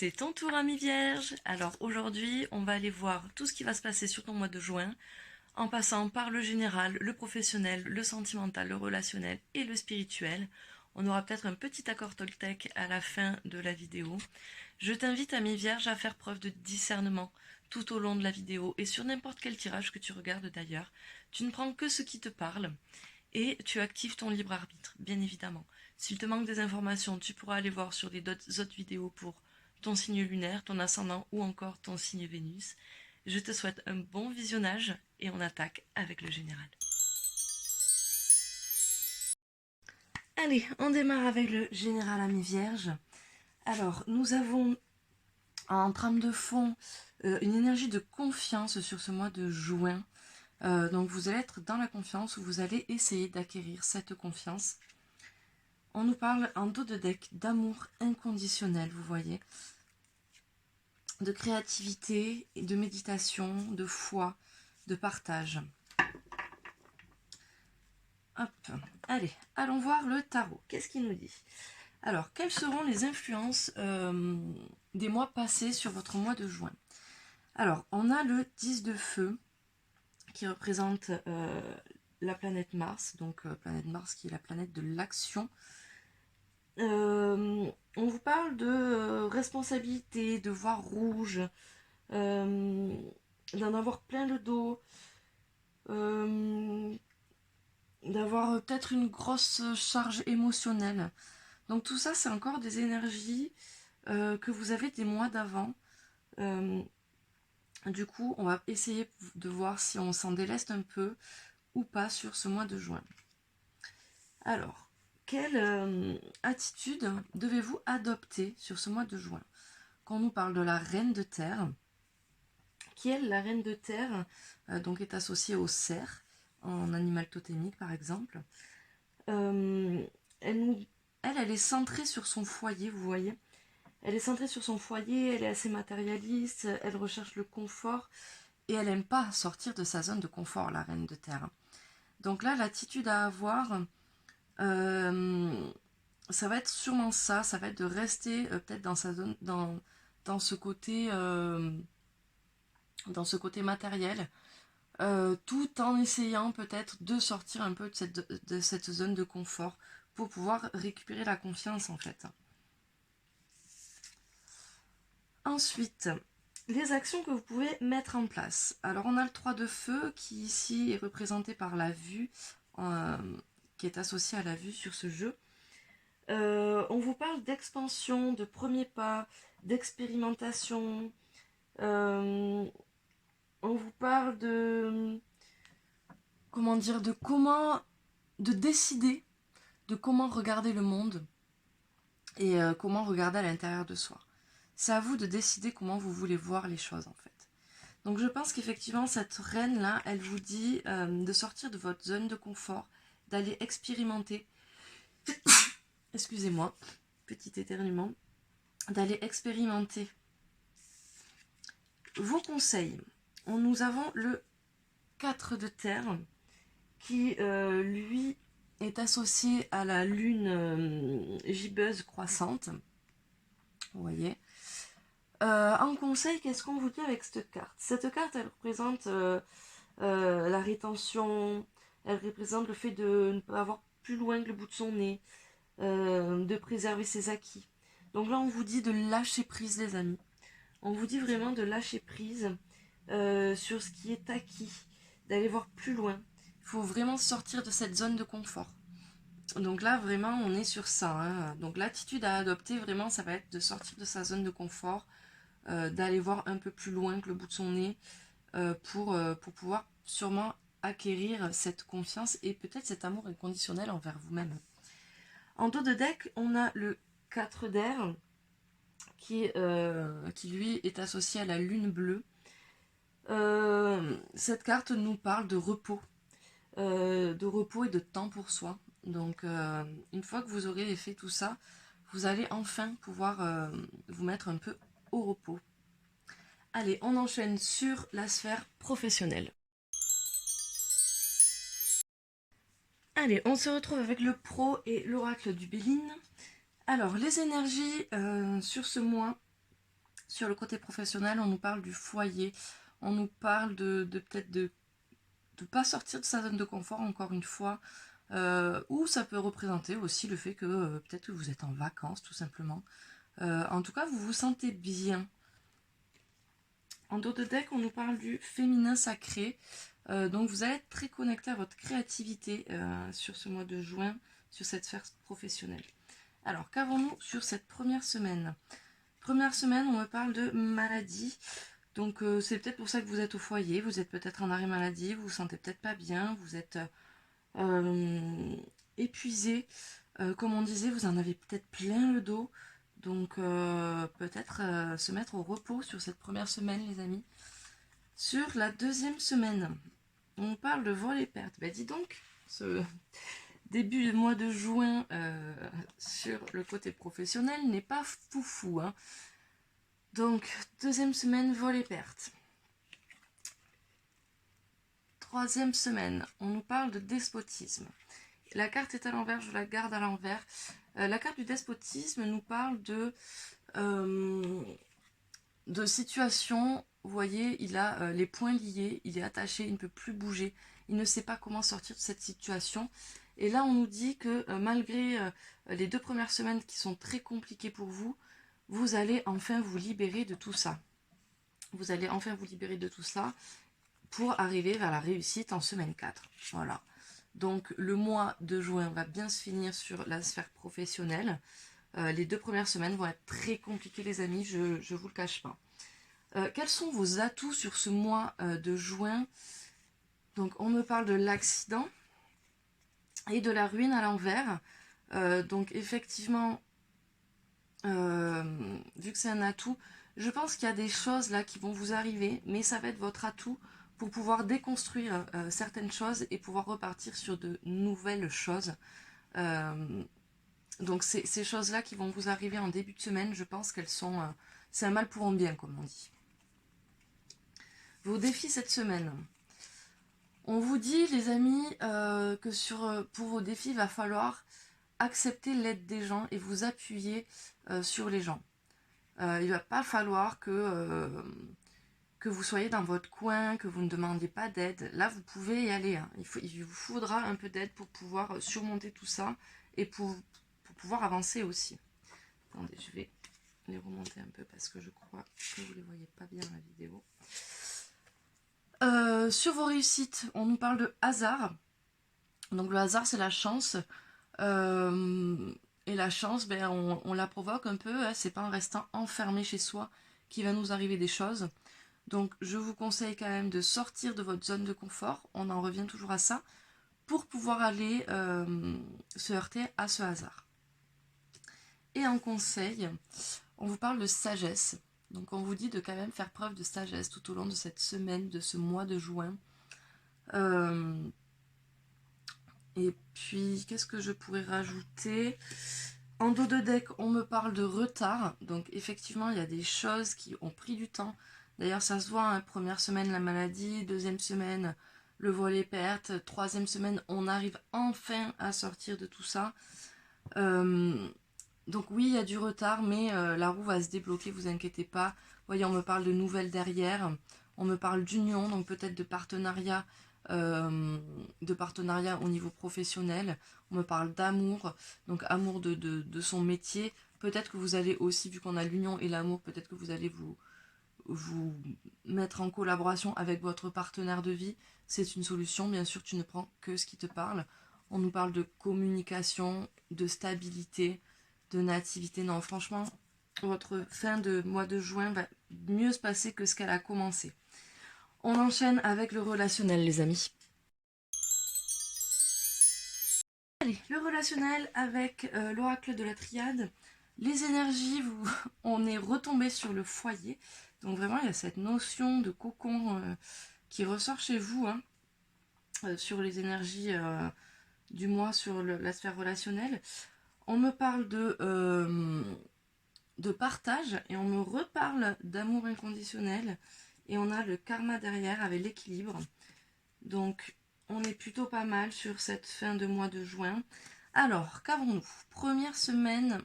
C'est ton tour, ami vierge. Alors aujourd'hui, on va aller voir tout ce qui va se passer sur ton mois de juin, en passant par le général, le professionnel, le sentimental, le relationnel et le spirituel. On aura peut-être un petit accord Toltec à la fin de la vidéo. Je t'invite, ami vierge, à faire preuve de discernement tout au long de la vidéo et sur n'importe quel tirage que tu regardes d'ailleurs. Tu ne prends que ce qui te parle et tu actives ton libre arbitre, bien évidemment. S'il te manque des informations, tu pourras aller voir sur les autres vidéos pour ton signe lunaire, ton ascendant ou encore ton signe Vénus. Je te souhaite un bon visionnage et on attaque avec le général. Allez, on démarre avec le général, ami vierge. Alors, nous avons en trame de fond une énergie de confiance sur ce mois de juin. Donc vous allez être dans la confiance, vous allez essayer d'acquérir cette confiance. On nous parle en dos de deck d'amour inconditionnel, vous voyez, de créativité, de méditation, de foi, de partage. Hop, allez, allons voir le tarot. Qu'est-ce qu'il nous dit? Alors, quelles seront les influences des mois passés sur votre mois de juin? Alors, on a le 10 de feu qui représente la planète Mars, donc planète Mars qui est la planète de l'action. On vous parle de responsabilité, de voir rouge, d'en avoir plein le dos, d'avoir peut-être une grosse charge émotionnelle. Donc tout ça, c'est encore des énergies que vous avez des mois d'avant. Du coup, on va essayer de voir si on s'en déleste un peu ou pas sur ce mois de juin. Alors, quelle attitude devez-vous adopter sur ce mois de juin? Quand on nous parle de la reine de terre, qui est la reine de terre, donc est associée au cerf, en animal totémique par exemple. Elle est centrée sur son foyer, vous voyez. Elle est centrée sur son foyer, elle est assez matérialiste, elle recherche le confort et elle n'aime pas sortir de sa zone de confort, la reine de terre. Donc là, l'attitude à avoir, ça va être sûrement ça, ça va être de rester peut-être dans sa zone, dans ce côté matériel, tout en essayant peut-être de sortir un peu de cette zone de confort pour pouvoir récupérer la confiance en fait. Ensuite, les actions que vous pouvez mettre en place. Alors on a le 3 de feu qui ici est représenté par la vue, qui est associé à la vue sur ce jeu. On vous parle d'expansion, de premiers pas, d'expérimentation. On vous parle de comment dire, de décider de comment regarder le monde et comment regarder à l'intérieur de soi. C'est à vous de décider comment vous voulez voir les choses en fait. Donc je pense qu'effectivement cette reine là, elle vous dit de sortir de votre zone de confort, d'aller expérimenter, excusez-moi, petit éternuement, d'aller expérimenter. Vos conseils, nous avons le 4 de terre qui lui est associé à la lune gibbeuse croissante. Vous voyez. En conseil, qu'est-ce qu'on vous dit avec cette carte? Cette carte, elle représente la rétention, elle représente le fait de ne pas avoir plus loin que le bout de son nez, de préserver ses acquis. Donc là, on vous dit de lâcher prise, les amis. On vous dit vraiment de lâcher prise sur ce qui est acquis, d'aller voir plus loin. Il faut vraiment sortir de cette zone de confort. Donc là, vraiment, on est sur ça. Hein. Donc l'attitude à adopter, vraiment, ça va être de sortir de sa zone de confort, d'aller voir un peu plus loin que le bout de son nez, pour pouvoir sûrement acquérir cette confiance et peut-être cet amour inconditionnel envers vous-même. En dos de deck, on a le 4 d'air qui lui est associé à la lune bleue. Cette carte nous parle de repos et de temps pour soi. Donc une fois que vous aurez fait tout ça, vous allez enfin pouvoir vous mettre un peu au repos. Allez, on enchaîne sur la sphère professionnelle. Allez, on se retrouve avec le pro et l'oracle du Béline. Alors, les énergies sur ce mois, Sur le côté professionnel, on nous parle du foyer, on nous parle de peut-être de ne pas sortir de sa zone de confort encore une fois, ou ça peut représenter aussi le fait que peut-être que vous êtes en vacances tout simplement. En tout cas, vous vous sentez bien. En dos de deck, on nous parle du féminin sacré. Donc vous allez être très connecté à votre créativité sur ce mois de juin, sur cette sphère professionnelle. Alors, qu'avons-nous sur cette première semaine? Première semaine, on me parle de maladie. Donc c'est peut-être pour ça que vous êtes au foyer, vous êtes peut-être en arrêt maladie, vous vous sentez peut-être pas bien, vous êtes épuisé. Comme on disait, vous en avez peut-être plein le dos. Donc peut-être se mettre au repos sur cette première semaine, les amis. Sur la deuxième semaine, on parle de vol et perte. Ben dis donc, ce début du mois de juin sur le côté professionnel n'est pas foufou. Hein. Donc, deuxième semaine, vol et perte. Troisième semaine, on nous parle de despotisme. La carte est à l'envers, je la garde à l'envers. La carte du despotisme nous parle de situation. Vous voyez, il a les poings liés, il est attaché, il ne peut plus bouger. Il ne sait pas comment sortir de cette situation. Et là, on nous dit que malgré les 2 premières semaines qui sont très compliquées pour vous, vous allez enfin vous libérer de tout ça. Vous allez enfin vous libérer de tout ça pour arriver vers la réussite en semaine 4. Voilà. Donc le mois de juin va bien se finir sur la sphère professionnelle. Les 2 premières semaines vont être très compliquées, les amis, je ne vous le cache pas. Quels sont vos atouts sur ce mois de juin? Donc on me parle de l'accident et de la ruine à l'envers. Donc effectivement, vu que c'est un atout, je pense qu'il y a des choses là qui vont vous arriver, mais ça va être votre atout pour pouvoir déconstruire certaines choses et pouvoir repartir sur de nouvelles choses. Donc ces choses-là qui vont vous arriver en début de semaine, je pense qu'elles sont... c'est un mal pour un bien, comme on dit. Vos défis cette semaine. On vous dit, les amis, que pour vos défis, il va falloir accepter l'aide des gens et vous appuyer sur les gens. Il ne va pas falloir que vous soyez dans votre coin, que vous ne demandiez pas d'aide. Là, vous pouvez y aller. Hein. Il vous faudra un peu d'aide pour pouvoir surmonter tout ça et pour pouvoir avancer aussi. Attendez, je vais les remonter un peu parce que je crois que vous ne les voyez pas bien la vidéo. Sur vos réussites, on nous parle de hasard. Donc le hasard, c'est la chance. Et la chance, ben, on la provoque un peu. Hein, c'est pas en restant enfermé chez soi qu'il va nous arriver des choses. Donc je vous conseille quand même de sortir de votre zone de confort. On en revient toujours à ça. Pour pouvoir aller se heurter à ce hasard. Et en conseil, on vous parle de sagesse. Donc on vous dit de quand même faire preuve de sagesse tout au long de cette semaine, de ce mois de juin. Et puis, qu'est-ce que je pourrais rajouter? En dos de deck, on me parle de retard. Donc effectivement, il y a des choses qui ont pris du temps. D'ailleurs, ça se voit, hein, première semaine, la maladie. Deuxième semaine, le vol et perte. Troisième semaine, on arrive enfin à sortir de tout ça. Donc oui, il y a du retard, mais la roue va se débloquer, vous inquiétez pas. Vous voyez, on me parle de nouvelles derrière, on me parle d'union, donc peut-être de partenariat au niveau professionnel. On me parle d'amour, donc amour de son métier. Peut-être que vous allez aussi, vu qu'on a l'union et l'amour, peut-être que vous allez vous mettre en collaboration avec votre partenaire de vie. C'est une solution, bien sûr, tu ne prends que ce qui te parle. On nous parle de communication, de stabilité, de nativité. Non, franchement, votre fin de mois de juin va mieux se passer que ce qu'elle a commencé. On enchaîne avec le relationnel, les amis. Allez, le relationnel avec l'oracle de la triade. Les énergies, on est retombé sur le foyer. Donc vraiment, il y a cette notion de cocon qui ressort chez vous, hein, sur les énergies du mois, sur la sphère relationnelle. On me parle de partage et on me reparle d'amour inconditionnel. Et on a le karma derrière avec l'équilibre. Donc, on est plutôt pas mal sur cette fin de mois de juin. Alors, qu'avons-nous? Première semaine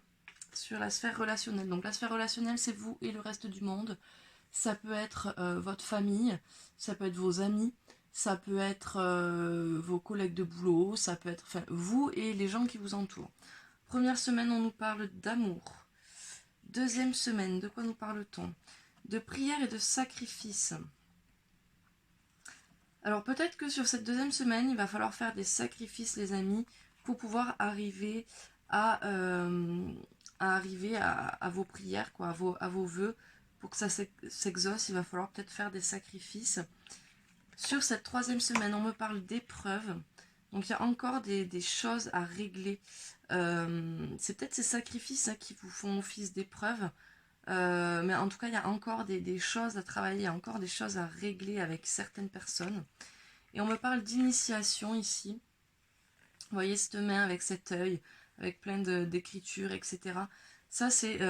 sur la sphère relationnelle. Donc la sphère relationnelle, c'est vous et le reste du monde. Ça peut être votre famille, ça peut être vos amis, ça peut être vos collègues de boulot, ça peut être vous et les gens qui vous entourent. Première semaine, on nous parle d'amour. Deuxième semaine, de quoi nous parle-t-on? De prière et de sacrifice. Alors peut-être que sur cette deuxième semaine, il va falloir faire des sacrifices, les amis, pour pouvoir arriver à vos prières, quoi, à vos vœux. Pour que ça s'exauce, il va falloir peut-être faire des sacrifices. Sur cette troisième semaine, on me parle d'épreuves. Donc il y a encore des choses à régler. C'est peut-être ces sacrifices qui vous font office d'épreuves. Mais en tout cas, il y a encore des choses à travailler, il y a encore des choses à régler avec certaines personnes. Et on me parle d'initiation ici. Vous voyez cette main avec cet œil, avec plein d'écritures, etc. Ça, c'est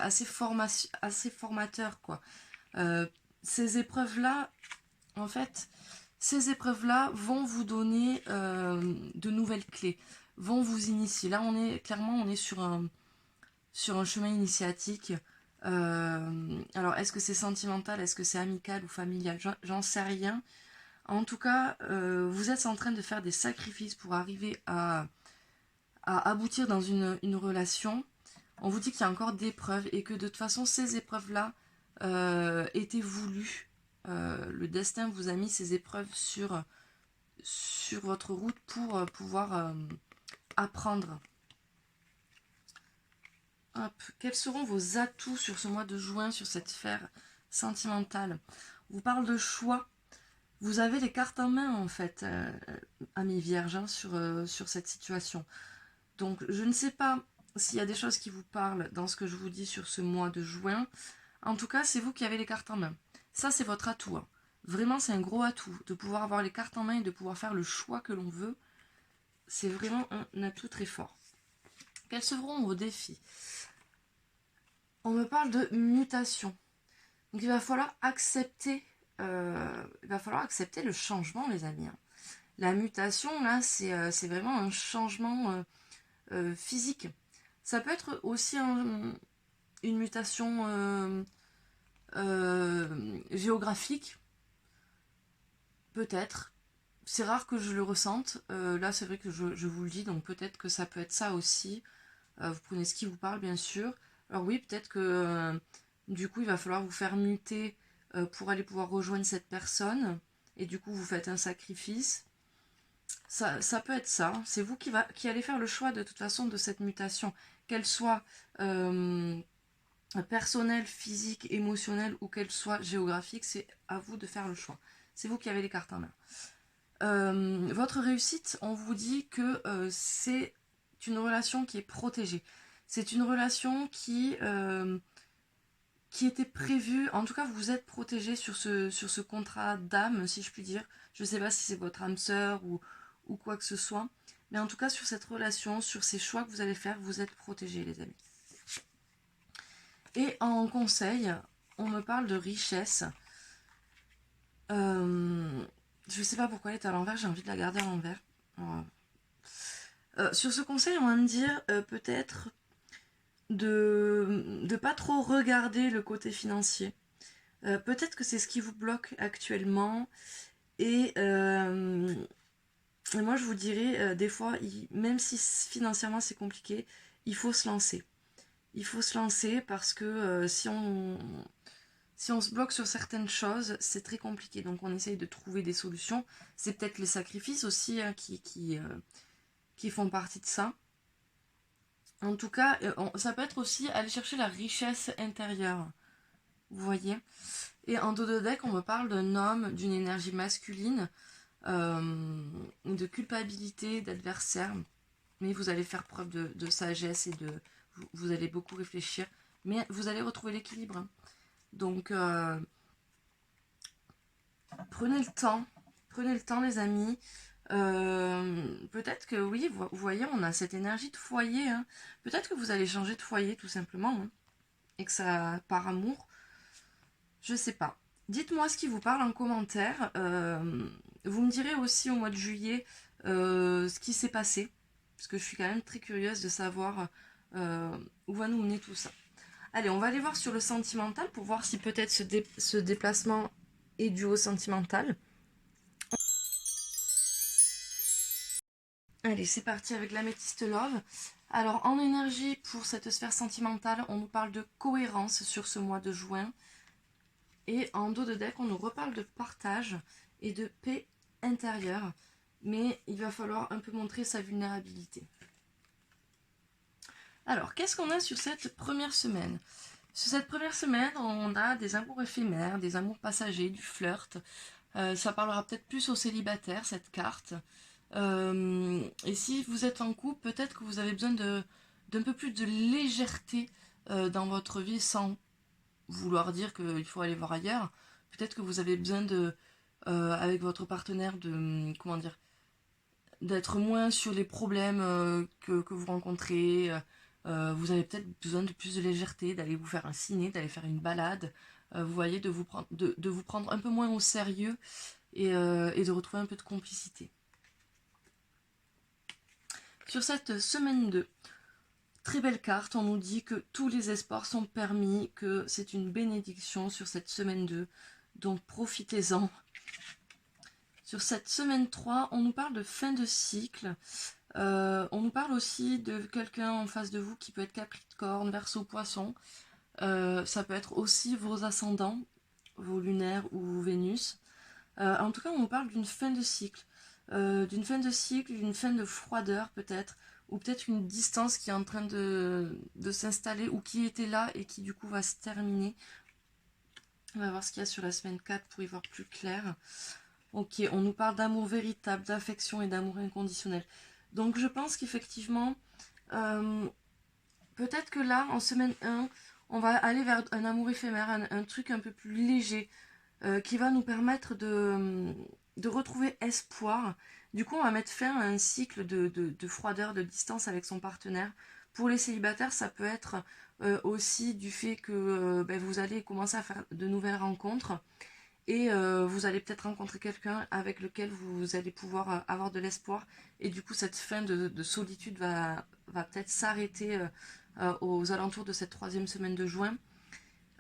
assez formateur, quoi. Ces épreuves-là, en fait, ces épreuves-là vont vous donner de nouvelles clés, vont vous initier. Là, on est sur un chemin initiatique. Alors, est-ce que c'est sentimental, est-ce que c'est amical ou familial? J'en sais rien. En tout cas, vous êtes en train de faire des sacrifices pour arriver à aboutir dans une relation. On vous dit qu'il y a encore des épreuves et que de toute façon, ces épreuves-là étaient voulues. Le destin vous a mis ces épreuves sur votre route pour pouvoir apprendre. Hop. Quels seront vos atouts sur ce mois de juin, sur cette sphère sentimentale? On vous parle de choix. Vous avez les cartes en main, en fait, amis vierges, sur cette situation. Donc, je ne sais pas s'il y a des choses qui vous parlent dans ce que je vous dis sur ce mois de juin. En tout cas, c'est vous qui avez les cartes en main. Ça, c'est votre atout. Hein. Vraiment, c'est un gros atout. De pouvoir avoir les cartes en main et de pouvoir faire le choix que l'on veut. C'est vraiment un atout très fort. Quels seront vos défis? On me parle de mutation. Donc, il va falloir accepter le changement, les amis. Hein. La mutation, là, c'est vraiment un changement physique. Ça peut être aussi une mutation géographique, peut-être. C'est rare que je le ressente. Là, c'est vrai que je vous le dis, donc peut-être que ça peut être ça aussi. Vous prenez ce qui vous parle, bien sûr. Alors oui, peut-être que du coup, il va falloir vous faire muter pour aller pouvoir rejoindre cette personne. Et du coup, vous faites un sacrifice. Ça peut être ça. C'est vous qui allez faire le choix de toute façon de cette mutation. Qu'elle soit personnelle, physique, émotionnelle ou qu'elle soit géographique, c'est à vous de faire le choix. C'est vous qui avez les cartes en main. Votre réussite, on vous dit que c'est une relation qui est protégée. C'est une relation qui était prévue. En tout cas, vous êtes protégé sur ce contrat d'âme, si je puis dire. Je ne sais pas si c'est votre âme sœur ou quoi que ce soit. Mais en tout cas, sur cette relation, sur ces choix que vous allez faire, vous êtes protégés, les amis. Et en conseil, on me parle de richesse. Je ne sais pas pourquoi elle est à l'envers, j'ai envie de la garder à l'envers. Sur ce conseil, on va me dire peut-être de pas trop regarder le côté financier. Peut-être que c'est ce qui vous bloque actuellement. Et moi, je vous dirais, des fois, même si financièrement c'est compliqué, il faut se lancer. Il faut se lancer parce que si on se bloque sur certaines choses, c'est très compliqué. Donc on essaye de trouver des solutions. C'est peut-être les sacrifices aussi qui font partie de ça. En tout cas, ça peut être aussi aller chercher la richesse intérieure. Vous voyez? Et en dos de deck, on me parle d'un homme, d'une énergie masculine, de culpabilité, d'adversaire. Mais vous allez faire preuve de sagesse et vous allez beaucoup réfléchir. Mais vous allez retrouver l'équilibre. Hein. Donc, prenez le temps les amis. Peut-être que oui, vous voyez, on a cette énergie de foyer. Hein. Peut-être que vous allez changer de foyer tout simplement. Hein, et que ça par amour. Je sais pas. Dites-moi ce qui vous parle en commentaire. Vous me direz aussi au mois de juillet ce qui s'est passé. Parce que je suis quand même très curieuse de savoir où va nous mener tout ça. Allez, on va aller voir sur le sentimental pour voir si peut-être ce déplacement est dû au sentimental. Allez, c'est parti avec l'améthyste love. Alors, en énergie, pour cette sphère sentimentale, on nous parle de cohérence sur ce mois de juin. Et en dos de deck, on nous reparle de partage et de paix intérieure. Mais il va falloir un peu montrer sa vulnérabilité. Alors, qu'est-ce qu'on a sur cette première semaine? Sur cette première semaine, on a des amours éphémères, des amours passagers, du flirt. Ça parlera peut-être plus aux célibataires, cette carte. Et si vous êtes en couple, peut-être que vous avez besoin d'un peu plus de légèreté dans votre vie sans vouloir dire qu'il faut aller voir ailleurs. Peut-être que vous avez besoin avec votre partenaire comment dire, d'être moins sur les problèmes que vous rencontrez. Vous avez peut-être besoin de plus de légèreté, d'aller vous faire un ciné, d'aller faire une balade. Vous voyez, de vous prendre un peu moins au sérieux et de retrouver un peu de complicité. Sur cette semaine 2, très belle carte, on nous dit que tous les espoirs sont permis, que c'est une bénédiction sur cette semaine 2, donc profitez-en. Sur cette semaine 3, on nous parle de fin de cycle, on nous parle aussi de quelqu'un en face de vous qui peut être Capricorne, Verseau, Poisson, ça peut être aussi vos ascendants, vos lunaires ou Vénus. En tout cas, on nous parle d'une fin de cycle, d'une fin de froideur peut-être, ou peut-être une distance qui est en train de s'installer, ou qui était là et qui du coup va se terminer. On va voir ce qu'il y a sur la semaine 4 pour y voir plus clair. Ok, on nous parle d'amour véritable, d'affection et d'amour inconditionnel. Donc je pense qu'effectivement, peut-être que là, en semaine 1, on va aller vers un amour éphémère, un truc un peu plus léger, qui va nous permettre de retrouver espoir. Du coup, on va mettre fin à un cycle de froideur, de distance avec son partenaire. Pour les célibataires, ça peut être aussi du fait que vous allez commencer à faire de nouvelles rencontres et vous allez peut-être rencontrer quelqu'un avec lequel vous allez pouvoir avoir de l'espoir. Et du coup, cette fin de solitude va peut-être s'arrêter aux alentours de cette troisième semaine de juin.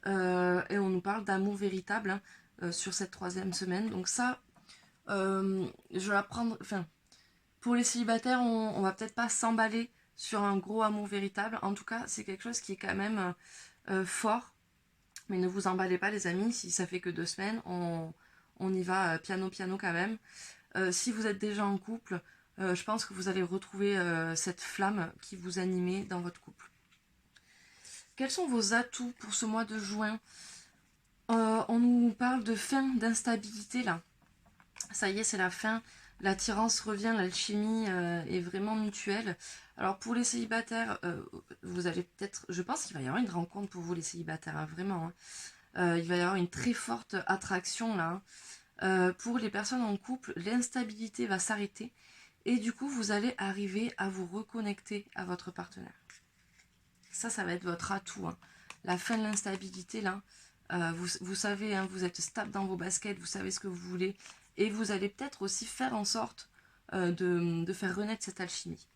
Et on nous parle d'amour véritable, hein, sur cette troisième semaine. Donc ça, je vais la prendre. Enfin, pour les célibataires, on va peut-être pas s'emballer sur un gros amour véritable. En tout cas, c'est quelque chose qui est quand même fort. Mais ne vous emballez pas, les amis. Si ça fait que 2 semaines, on y va piano quand même. Si vous êtes déjà en couple, je pense que vous allez retrouver cette flamme qui vous animait dans votre couple. Quels sont vos atouts pour ce mois de juin? On nous parle de fin d'instabilité là. Ça y est, c'est la fin. L'attirance revient, l'alchimie est vraiment mutuelle. Alors pour les célibataires, vous allez peut-être... Je pense qu'il va y avoir une rencontre pour vous les célibataires, hein, vraiment. Hein. Il va y avoir une très forte attraction là. Pour les personnes en couple, l'instabilité va s'arrêter. Et du coup, vous allez arriver à vous reconnecter à votre partenaire. Ça va être votre atout. Hein. La fin de l'instabilité là. Vous savez, hein, vous êtes stable dans vos baskets, vous savez ce que vous voulez. Et vous allez peut-être aussi faire en sorte de faire renaître cette alchimie.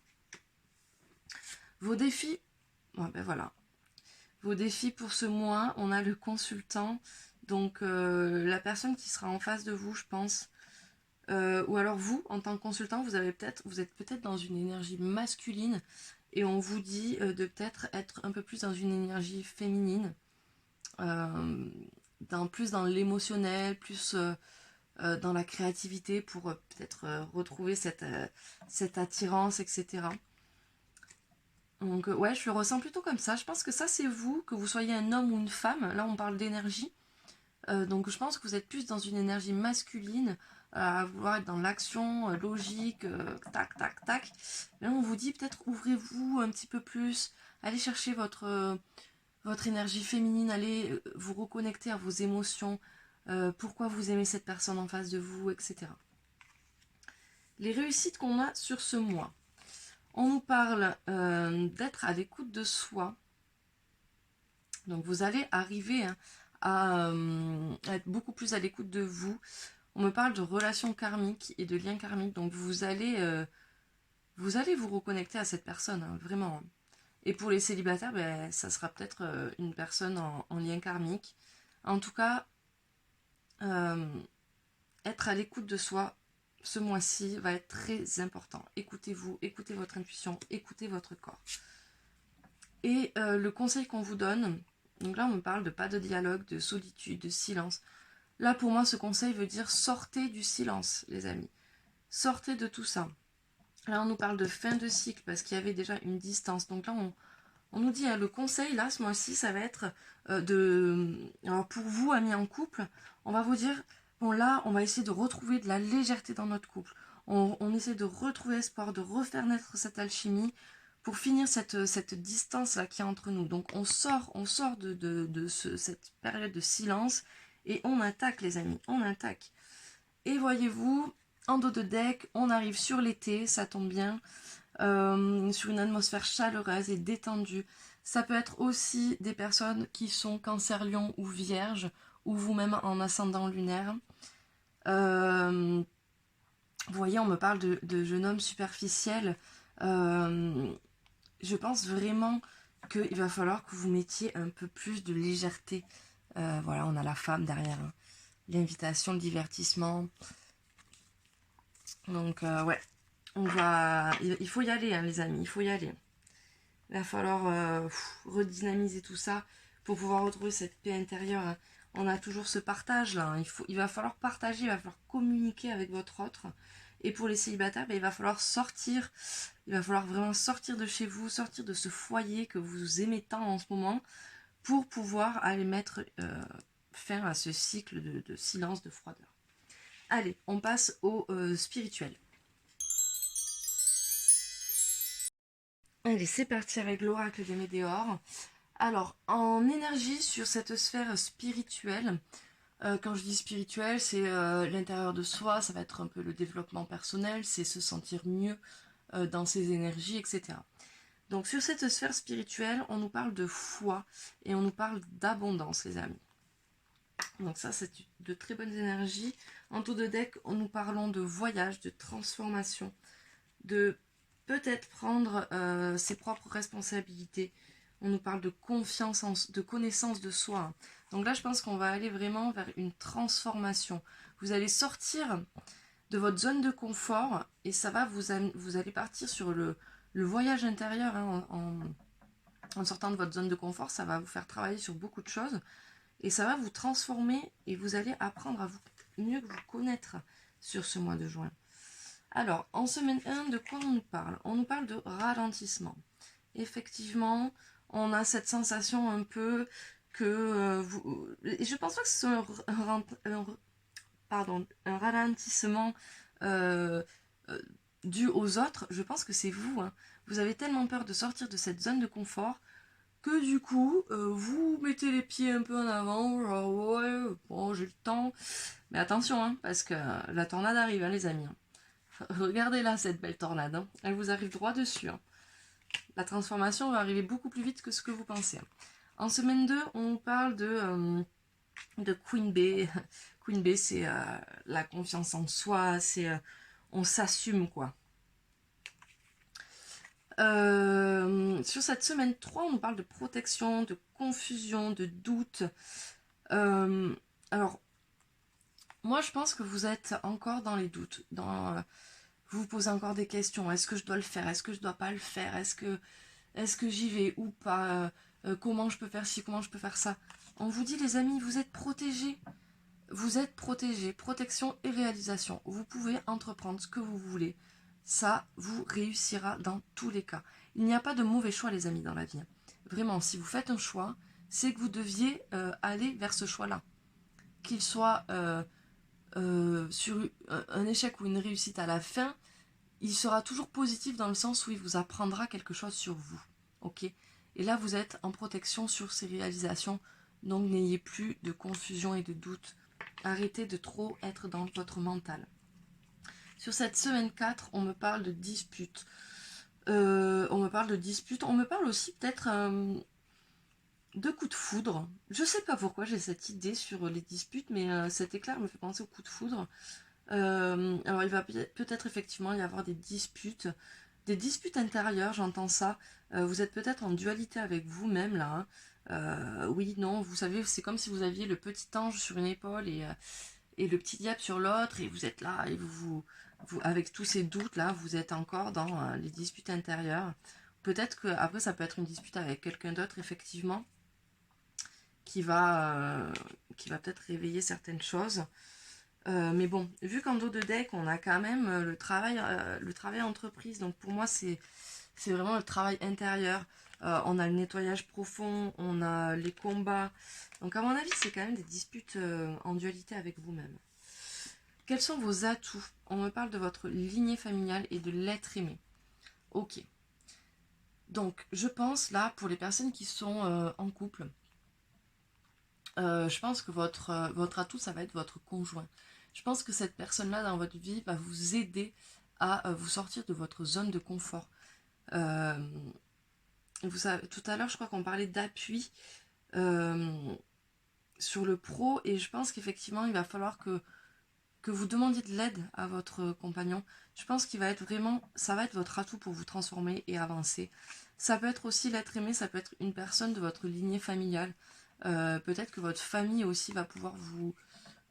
Vos défis, voilà. Vos défis pour ce mois, on a le consultant, donc la personne qui sera en face de vous, je pense. Ou alors vous, en tant que consultant, vous êtes peut-être dans une énergie masculine et on vous dit de peut-être être un peu plus dans une énergie féminine, plus dans l'émotionnel, plus dans la créativité pour peut-être retrouver cette attirance, etc. Donc ouais, je le ressens plutôt comme ça. Je pense que ça c'est vous, que vous soyez un homme ou une femme. Là on parle d'énergie. Donc je pense que vous êtes plus dans une énergie masculine, à vouloir être dans l'action logique, tac, tac, tac. Là on vous dit peut-être ouvrez-vous un petit peu plus, allez chercher votre énergie féminine, allez vous reconnecter à vos émotions, pourquoi vous aimez cette personne en face de vous, etc. Les réussites qu'on a sur ce mois. On nous parle d'être à l'écoute de soi. Donc vous allez arriver à être beaucoup plus à l'écoute de vous. On me parle de relations karmiques et de liens karmiques. Donc vous allez vous reconnecter à cette personne, hein, vraiment. Et pour les célibataires, ben, ça sera peut-être une personne en lien karmique. En tout cas, euh, être à l'écoute de soi ce mois-ci va être très important. Écoutez-vous, écoutez votre intuition, écoutez votre corps. Et le conseil qu'on vous donne, donc là on me parle de pas de dialogue, de solitude, de silence. Là pour moi ce conseil veut dire sortez du silence les amis. Sortez de tout ça. Là on nous parle de fin de cycle parce qu'il y avait déjà une distance. Donc là on nous dit le conseil là ce mois-ci ça va être Alors pour vous amis en couple, on va vous dire bon là on va essayer de retrouver de la légèreté dans notre couple. On essaie de retrouver espoir, de refaire naître cette alchimie pour finir cette distance là qui est entre nous. Donc on sort cette période de silence et on attaque les amis, on attaque. Et voyez-vous, en dos de deck, on arrive sur l'été, ça tombe bien, sur une atmosphère chaleureuse et détendue. Ça peut être aussi des personnes qui sont cancer, lion ou vierge, ou vous-même en ascendant lunaire. Vous voyez, on me parle de jeune homme superficiel. Je pense vraiment qu'il va falloir que vous mettiez un peu plus de légèreté. Voilà, on a la femme derrière. Hein. L'invitation, le divertissement. Donc, ouais. Il faut y aller, hein, les amis. Il faut y aller. Il va falloir redynamiser tout ça pour pouvoir retrouver cette paix intérieure. Hein. On a toujours ce partage là. Hein. Il va falloir partager, il va falloir communiquer avec votre autre. Et pour les célibataires, ben, il va falloir sortir. Il va falloir vraiment sortir de chez vous, sortir de ce foyer que vous aimez tant en ce moment pour pouvoir aller mettre fin à ce cycle de silence, de froideur. Allez, on passe au spirituel. Allez, c'est parti avec l'oracle des météores. Alors, en énergie sur cette sphère spirituelle, quand je dis spirituel, c'est l'intérieur de soi, ça va être un peu le développement personnel, c'est se sentir mieux dans ses énergies, etc. Donc sur cette sphère spirituelle, on nous parle de foi et on nous parle d'abondance, les amis. Donc ça, c'est de très bonnes énergies. En taux de deck, nous parlons de voyage, de transformation, de peut-être prendre ses propres responsabilités. On nous parle de confiance, de connaissance de soi. Donc là, je pense qu'on va aller vraiment vers une transformation. Vous allez sortir de votre zone de confort et ça va vous allez partir sur le voyage intérieur. Hein, en sortant de votre zone de confort, ça va vous faire travailler sur beaucoup de choses et ça va vous transformer et vous allez apprendre à mieux vous connaître sur ce mois de juin. Alors, en semaine 1, de quoi on nous parle? On nous parle de ralentissement. Effectivement, on a cette sensation un peu que je pense pas que ce soit un ralentissement euh, euh, dû aux autres. Je pense que c'est vous. Hein. Vous avez tellement peur de sortir de cette zone de confort que du coup, vous mettez les pieds un peu en avant, genre ouais, bon, j'ai le temps. Mais attention, hein, parce que la tornade arrive, hein, les amis. Regardez là cette belle tornade, hein. Elle vous arrive droit dessus. Hein. La transformation va arriver beaucoup plus vite que ce que vous pensez. Hein. En semaine 2, on parle de Queen Bee. Queen Bee, c'est la confiance en soi, c'est on s'assume quoi. Sur cette semaine 3, on nous parle de protection, de confusion, de doute. Alors, moi je pense que vous êtes encore dans les doutes, vous vous posez encore des questions. Est-ce que je dois le faire? Est-ce que je dois pas le faire? Est-ce que j'y vais ou pas? Comment je peux faire ci? Comment je peux faire ça? On vous dit les amis, vous êtes protégés. Vous êtes protégés. Protection et réalisation. Vous pouvez entreprendre ce que vous voulez. Ça vous réussira dans tous les cas. Il n'y a pas de mauvais choix les amis dans la vie. Vraiment, si vous faites un choix, c'est que vous deviez aller vers ce choix-là. Qu'il soit sur un échec ou une réussite à la fin, il sera toujours positif dans le sens où il vous apprendra quelque chose sur vous. Ok? Et là, vous êtes en protection sur ces réalisations, donc n'ayez plus de confusion et de doute. Arrêtez de trop être dans votre mental. Sur cette semaine 4, on me parle de disputes. On me parle aussi peut-être de coups de foudre. Je sais pas pourquoi j'ai cette idée sur les disputes, mais cet éclair me fait penser aux coups de foudre. Alors il va peut-être effectivement y avoir des disputes Des disputes intérieures, j'entends ça. Vous êtes peut-être en dualité avec vous-même là, hein. Oui, non, vous savez, c'est comme si vous aviez le petit ange sur une épaule et le petit diable sur l'autre, et vous êtes là, et avec tous ces doutes là, vous êtes encore dans les disputes intérieures. Peut-être que après ça peut être une dispute avec quelqu'un d'autre, effectivement, qui va, qui va peut-être réveiller certaines choses. Mais bon, vu qu'en dos de deck, on a quand même le travail entreprise. Donc pour moi, c'est vraiment le travail intérieur. On a le nettoyage profond, on a les combats. Donc à mon avis, c'est quand même des disputes en dualité avec vous-même. Quels sont vos atouts? On me parle de votre lignée familiale et de l'être aimé. Ok. Donc je pense là, pour les personnes qui sont en couple, je pense que votre atout, ça va être votre conjoint. Je pense que cette personne-là dans votre vie va vous aider à vous sortir de votre zone de confort. Euh, Vous savez, tout à l'heure, je crois qu'on parlait d'appui euh, sur le pro, et je pense qu'effectivement, il va falloir que vous demandiez de l'aide à votre compagnon. Je pense qu'il va être vraiment, ça va être votre atout pour vous transformer et avancer. Ça peut être aussi l'être aimé, ça peut être une personne de votre lignée familiale. Peut-être que votre famille aussi va pouvoir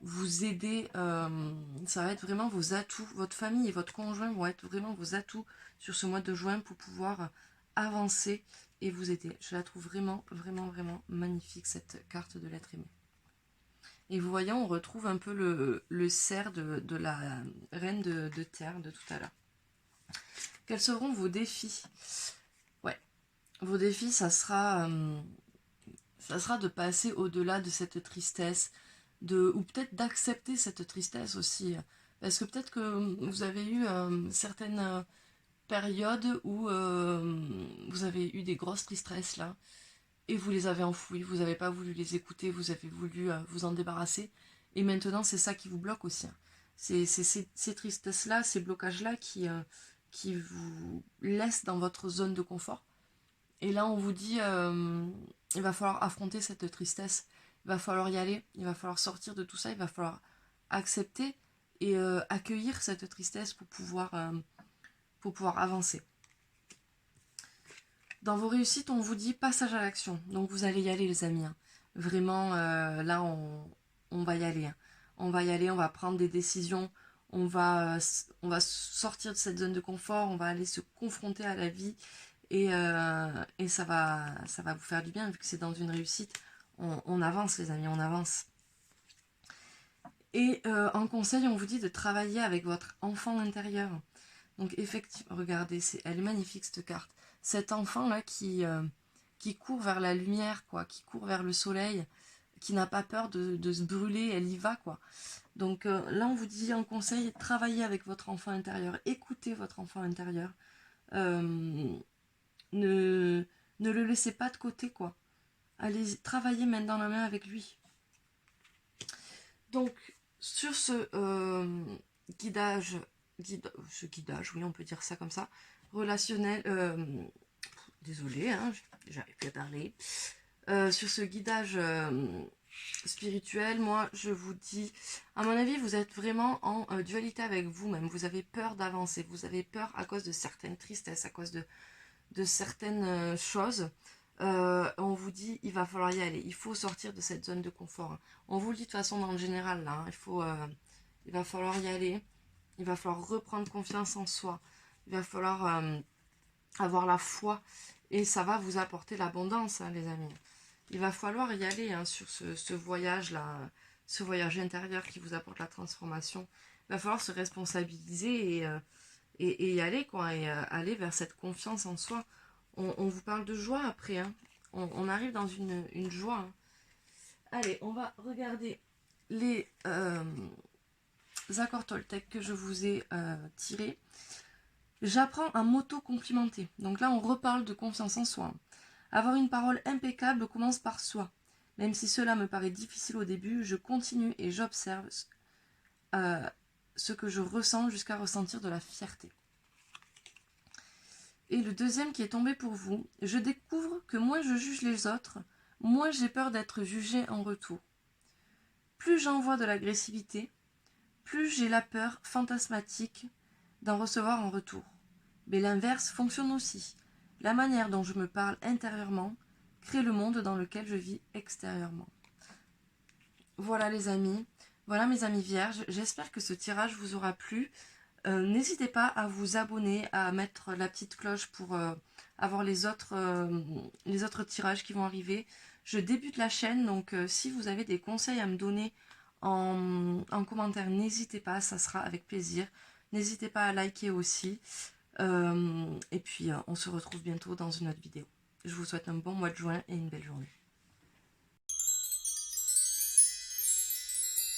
vous aider. Ça va être vraiment vos atouts. Votre famille et votre conjoint vont être vraiment vos atouts sur ce mois de juin pour pouvoir avancer et vous aider. Je la trouve vraiment, vraiment, vraiment magnifique, cette carte de l'être aimé. Et vous voyez, on retrouve un peu le cerf de la reine de terre de tout à l'heure. Quels seront vos défis? Ouais, vos défis, ça sera de passer au-delà de cette tristesse, ou peut-être d'accepter cette tristesse aussi. Parce que peut-être que vous avez eu certaines périodes où vous avez eu des grosses tristesses là, et vous les avez enfouies, vous n'avez pas voulu les écouter, vous avez voulu vous en débarrasser, et maintenant c'est ça qui vous bloque aussi, hein. C'est ces tristesses-là, ces blocages-là qui vous laissent dans votre zone de confort. Et là on vous dit, il va falloir affronter cette tristesse, il va falloir y aller, il va falloir sortir de tout ça, il va falloir accepter et accueillir cette tristesse pour pouvoir avancer. Dans vos réussites, on vous dit passage à l'action. Donc vous allez y aller, les amis, hein. Vraiment, là, on va y aller, hein. On va y aller, on va prendre des décisions. On va sortir de cette zone de confort. On va aller se confronter à la vie. Et ça va vous faire du bien, vu que c'est dans une réussite. On avance, les amis, on avance. Et en conseil, on vous dit de travailler avec votre enfant intérieur. Donc effectivement, regardez, elle est magnifique cette carte. Cet enfant-là qui court vers la lumière, quoi, qui court vers le soleil, qui n'a pas peur de se brûler, elle y va, quoi. Donc là, on vous dit en conseil, travaillez avec votre enfant intérieur, écoutez votre enfant intérieur. Euh, ne le laissez pas de côté, quoi. Allez travailler main dans la main avec lui. Donc, sur ce guidage, oui, on peut dire ça comme ça, relationnel, désolé, hein, j'arrive plus à parler, sur ce guidage spirituel, moi, je vous dis, à mon avis, vous êtes vraiment en dualité avec vous-même, vous avez peur d'avancer, vous avez peur à cause de certaines tristesses, à cause de certaines choses. On vous dit il va falloir y aller, il faut sortir de cette zone de confort, hein. On vous le dit de façon dans le général là, hein. Il va falloir y aller, il va falloir reprendre confiance en soi, il va falloir avoir la foi, et ça va vous apporter l'abondance, hein, les amis. Il va falloir y aller, hein, sur ce voyage là, ce voyage intérieur qui vous apporte la transformation. Il va falloir se responsabiliser et y aller, quoi, et aller vers cette confiance en soi. On vous parle de joie après, hein. On arrive dans une joie, hein. Allez, on va regarder les accords Toltec que je vous ai tirés. J'apprends à m'auto-complimenter. Donc là, on reparle de confiance en soi. Avoir une parole impeccable commence par soi. Même si cela me paraît difficile au début, je continue et j'observe ce que je ressens jusqu'à ressentir de la fierté. Et le deuxième qui est tombé pour vous, je découvre que moins je juge les autres, moins j'ai peur d'être jugée en retour. Plus j'envoie de l'agressivité, plus j'ai la peur fantasmatique d'en recevoir en retour. Mais l'inverse fonctionne aussi. La manière dont je me parle intérieurement crée le monde dans lequel je vis extérieurement. Voilà les amis, voilà mes amis vierges, j'espère que ce tirage vous aura plu. N'hésitez pas à vous abonner, à mettre la petite cloche pour avoir les autres tirages qui vont arriver. Je débute la chaîne, donc si vous avez des conseils à me donner en commentaire, n'hésitez pas, ça sera avec plaisir. N'hésitez pas à liker aussi. Et puis on se retrouve bientôt dans une autre vidéo. Je vous souhaite un bon mois de juin et une belle journée.